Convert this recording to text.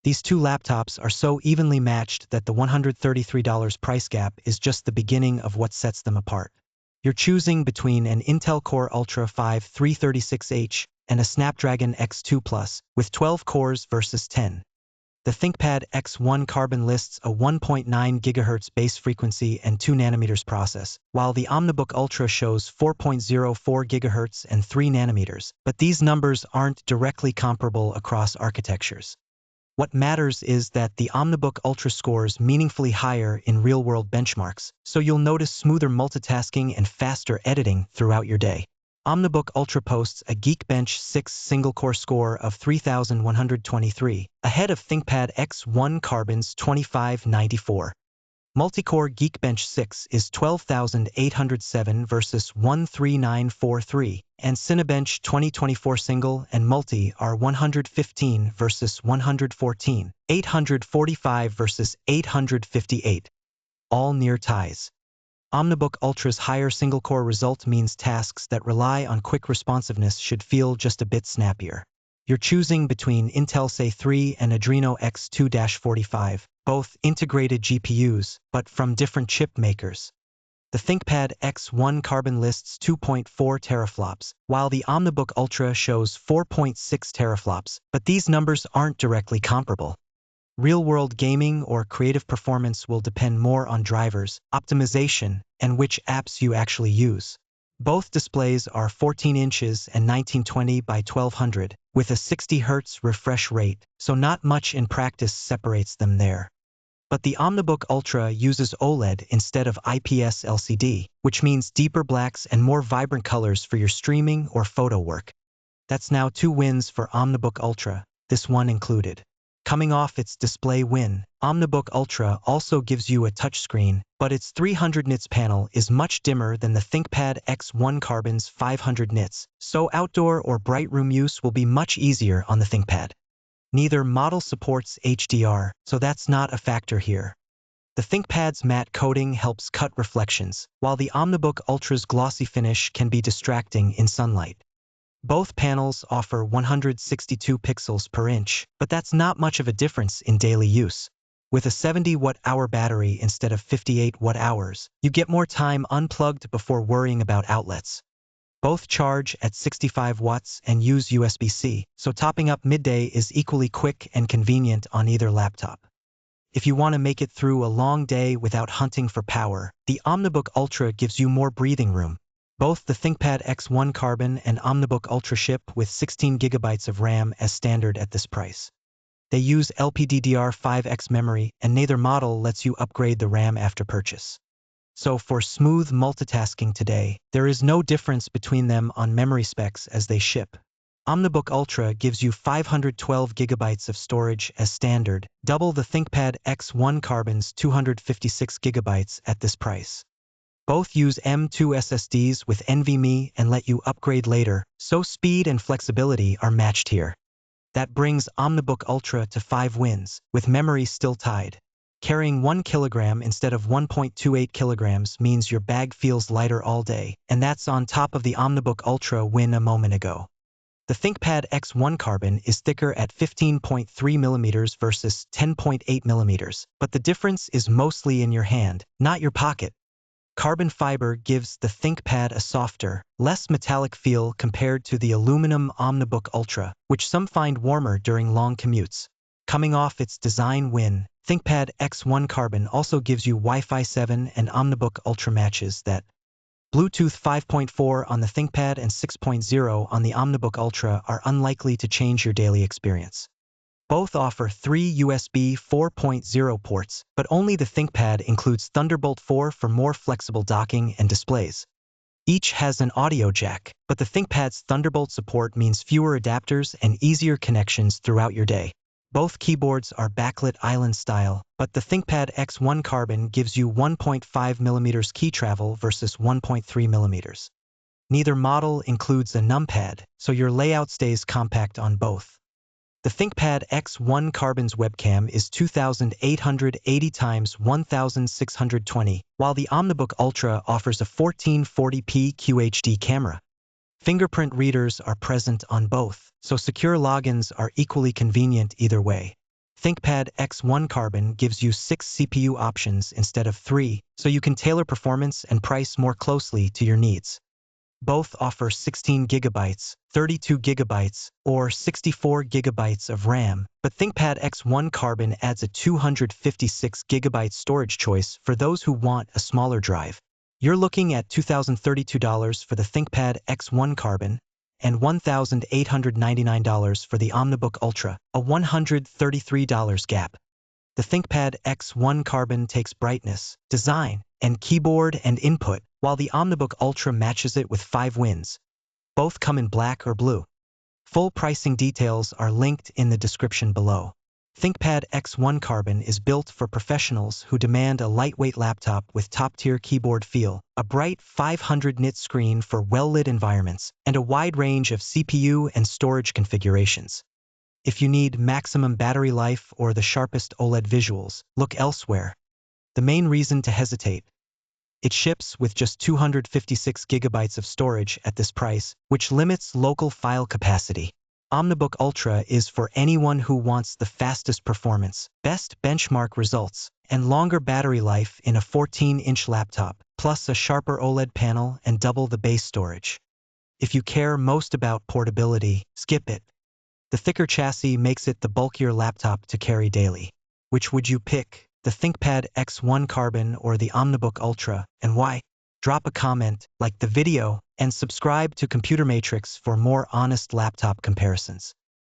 These two laptops are so evenly matched that the $133 price gap is just the beginning of what sets them apart. You're choosing between an Intel Core Ultra 5 336H and a Snapdragon X2 Plus with 12 cores versus 10. The ThinkPad X1 Carbon lists a 1.9 GHz base frequency and 2 nanometers process, while the OmniBook Ultra shows 4.04 GHz and 3 nanometers, but these numbers aren't directly comparable across architectures. What matters is that the OmniBook Ultra scores meaningfully higher in real-world benchmarks, so you'll notice smoother multitasking and faster editing throughout your day. OmniBook Ultra posts a Geekbench 6 single-core score of 3,123, ahead of ThinkPad X1 Carbon's 2,594. Multi-core Geekbench 6 is 12,807 versus 13943, and Cinebench 2024 single and multi are 115 versus 114, 845 versus 858. All near ties. OmniBook Ultra's higher single-core result means tasks that rely on quick responsiveness should feel just a bit snappier. You're choosing between Intel Xay 3 and Adreno X2-45, both integrated GPUs, but from different chip makers. The ThinkPad X1 Carbon lists 2.4 teraflops, while the OmniBook Ultra shows 4.6 teraflops, but these numbers aren't directly comparable. Real-world gaming or creative performance will depend more on drivers, optimization, and which apps you actually use. Both displays are 14 inches and 1920 by 1200, with a 60 Hz refresh rate, so not much in practice separates them there. But the OmniBook Ultra uses OLED instead of IPS LCD, which means deeper blacks and more vibrant colors for your streaming or photo work. That's now 2 wins for OmniBook Ultra, this one included. Coming off its display win, OmniBook Ultra also gives you a touchscreen, but its 300 nits panel is much dimmer than the ThinkPad X1 Carbon's 500 nits, so outdoor or bright room use will be much easier on the ThinkPad. Neither model supports HDR, so that's not a factor here. The ThinkPad's matte coating helps cut reflections, while the OmniBook Ultra's glossy finish can be distracting in sunlight. Both panels offer 162 pixels per inch, but that's not much of a difference in daily use. With a 70 watt-hour battery instead of 58 watt-hours, you get more time unplugged before worrying about outlets. Both charge at 65 watts and use USB-C, so topping up midday is equally quick and convenient on either laptop. If you want to make it through a long day without hunting for power, the OmniBook Ultra gives you more breathing room. Both the ThinkPad X1 Carbon and OmniBook Ultra ship with 16 GB of RAM as standard at this price. They use LPDDR5X memory, and neither model lets you upgrade the RAM after purchase. So for smooth multitasking today, there is no difference between them on memory specs as they ship. OmniBook Ultra gives you 512 GB of storage as standard, double the ThinkPad X1 Carbon's 256 GB at this price. Both use M.2 SSDs with NVMe and let you upgrade later, so speed and flexibility are matched here. That brings OmniBook Ultra to 5 wins, with memory still tied. Carrying 1 kilogram instead of 1.28 kilograms means your bag feels lighter all day, and that's on top of the OmniBook Ultra win a moment ago. The ThinkPad X1 Carbon is thicker at 15.3 millimeters versus 10.8 millimeters, but the difference is mostly in your hand, not your pocket. Carbon fiber gives the ThinkPad a softer, less metallic feel compared to the aluminum OmniBook Ultra, which some find warmer during long commutes. Coming off its design win, ThinkPad X1 Carbon also gives you Wi-Fi 7 and OmniBook Ultra matches that. Bluetooth 5.4 on the ThinkPad and 6.0 on the OmniBook Ultra are unlikely to change your daily experience. Both offer 3 USB 4.0 ports, but only the ThinkPad includes Thunderbolt 4 for more flexible docking and displays. Each has an audio jack, but the ThinkPad's Thunderbolt support means fewer adapters and easier connections throughout your day. Both keyboards are backlit island style, but the ThinkPad X1 Carbon gives you 1.5 mm key travel versus 1.3 mm. Neither model includes a numpad, so your layout stays compact on both. The ThinkPad X1 Carbon's webcam is 2880 x 1620, while the OmniBook Ultra offers a 1440p QHD camera. Fingerprint readers are present on both, so secure logins are equally convenient either way. ThinkPad X1 Carbon gives you 6 CPU options instead of 3, so you can tailor performance and price more closely to your needs. Both offer 16 gigabytes, 32 gigabytes, or 64 gigabytes of RAM, but ThinkPad X1 Carbon adds a 256 gigabyte storage choice for those who want a smaller drive. You're looking at $2,032 for the ThinkPad X1 Carbon and $1,899 for the OmniBook Ultra, a $133 gap. The ThinkPad X1 Carbon takes brightness, design, and keyboard and input, while the OmniBook Ultra matches it with 5 wins. Both come in black or blue. Full pricing details are linked in the description below. ThinkPad X1 Carbon is built for professionals who demand a lightweight laptop with top-tier keyboard feel, a bright 500 nit screen for well-lit environments, and a wide range of CPU and storage configurations. If you need maximum battery life or the sharpest OLED visuals, look elsewhere. The main reason to hesitate: it ships with just 256 gigabytes of storage at this price, which limits local file capacity. OmniBook Ultra is for anyone who wants the fastest performance, best benchmark results, and longer battery life in a 14-inch laptop, plus a sharper OLED panel and double the base storage. If you care most about portability, skip it. The thicker chassis makes it the bulkier laptop to carry daily. Which would you pick, the ThinkPad X1 Carbon or the OmniBook Ultra, and why? Drop a comment, like the video, and subscribe to Computer Matrix for more honest laptop comparisons.